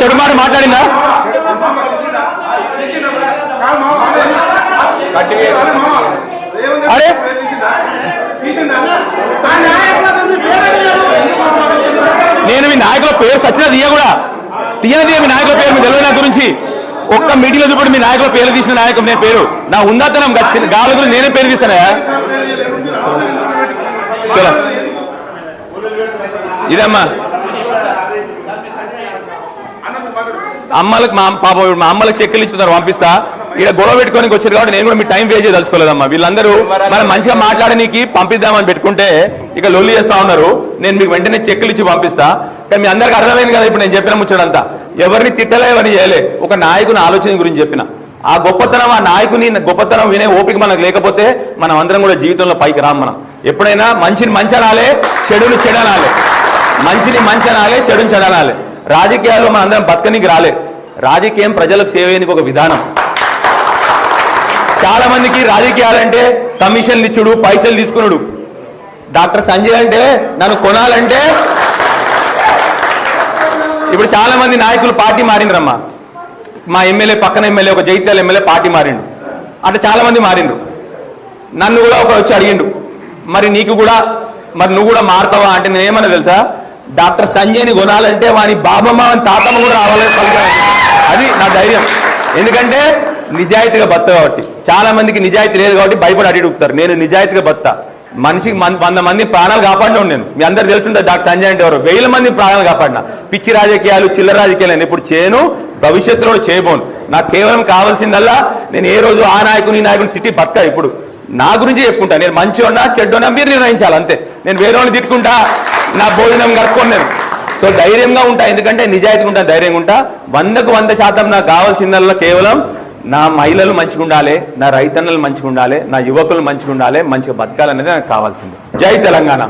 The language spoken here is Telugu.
చెడు మాట మాట్లాడిందా? అరే నేను మీ నాయకుల పేరు సచిన తీయ కూడా తీయనది మీ నాయకుల పేరు మీకు తెలియదు నా గురించి. ఒక్క మీటింగ్లో చూపండి మీ నాయకుల పేరు తీసిన నాయకులు నేను పేరు నా ఉందాతనం గాలుగులు నేనే పేరు తీసానా? చలో ఇదమ్మా అమ్మలకు మా అమ్మలకు చెక్కులు ఇచ్చుకున్నారు పంపిస్తా. ఇక్కడ గొడవ పెట్టుకోనికి వచ్చారు కాబట్టి నేను కూడా మీ టైం వేస్ట్ చేయదలుచుకోలేదమ్మా. వీళ్ళందరూ మనం మంచిగా మాట్లాడడానికి పంపిద్దామని పెట్టుకుంటే ఇక లొల్లి చేస్తా ఉన్నారు. నేను మీకు వెంటనే చెక్కులు ఇచ్చి పంపిస్తా. కానీ మీ అందరికి అర్థమైంది కదా ఇప్పుడు నేను చెప్పిన ముచ్చడంతా. ఎవరిని తిట్టలే ఎవరిని చేయలే, ఒక నాయకుని ఆలోచన గురించి చెప్పిన. ఆ గొప్పతనం ఆ నాయకుని గొప్పతనం వినే ఓపిక మనకు లేకపోతే మనం అందరం కూడా జీవితంలో పైకి రాం. మనం ఎప్పుడైనా మంచిని మంచి అనాలే, చెడుని చెడనాలే. మంచిని మంచి అనాలే, చెడుని చెడనాలే. రాజకీయాల్లో మన అందరం బతకనికి రాలే. రాజకీయం ప్రజలకు సేవ చేయడానికి ఒక విధానం. చాలా మందికి రాజకీయాలంటే కమిషన్లు ఇచ్చుడు, పైసలు తీసుకున్నాడు. డాక్టర్ సంజయ్ అంటే నన్ను కొనాలంటే ఇప్పుడు చాలా మంది నాయకులు పార్టీ మారిండ్రమ్మా. మా ఎమ్మెల్యే పక్కన ఎమ్మెల్యే ఒక జైత్యాల ఎమ్మెల్యే పార్టీ మారిండు. అంటే చాలా మంది మారిండ్రు. నన్ను కూడా ఒక వచ్చి అడిగిండు, మరి నీకు కూడా మరి నువ్వు కూడా మారుతావా అంటే నేనేమన్నా తెలుసా, డాక్టర్ సంజయ్ని కొనాలంటే వాని బాబమ్మ అని తాతమ్మ కూడా రావాలి. అది నా ధైర్యం. ఎందుకంటే నిజాయితీగా బత్త కాబట్టి. చాలా మందికి నిజాయితీ లేదు కాబట్టి భయపడి అడుగుతారు. నేను నిజాయితీగా బత్తా. మనిషికి 100 మంది ప్రాణాలు కాపాడినా నేను. మీ అందరు తెలుసుంటుంది డాక్టర్ సంజయ్ అంటే ఎవరు. 1000 మంది ప్రాణాలు కాపాడినా. పిచ్చి రాజకీయాలు చిల్లర రాజకీయాలు నేను ఇప్పుడు చేయను, భవిష్యత్తులో చేయబోను. నాకు కేవలం కావాల్సిందల్లా నేను ఏ రోజు ఆ నాయకుని ఈ నాయకుని తిట్టి బతకా. ఇప్పుడు నా గురించి చెప్పుకుంటా. నేను మంచిగా చెడ్డోనా మీరు నిర్ణయించాలి అంతే. నేను వేరే వాళ్ళని తిట్టుకుంటా, నా భోజనం కలుపుకోను నేను. సో ధైర్యంగా ఉంటా, ఎందుకంటే నిజాయితీగా ఉంటా, ధైర్యంగా ఉంటా. 100కు 100% నాకు కావాల్సిందల్లా కేవలం నా మహిళలు మంచిగా ఉండాలి, నా రైతన్నలు మంచిగా ఉండాలి, నా యువకులు మంచిగా ఉండాలి, మంచిగా బతకాలనేది నాకు కావాల్సింది. జై తెలంగాణ.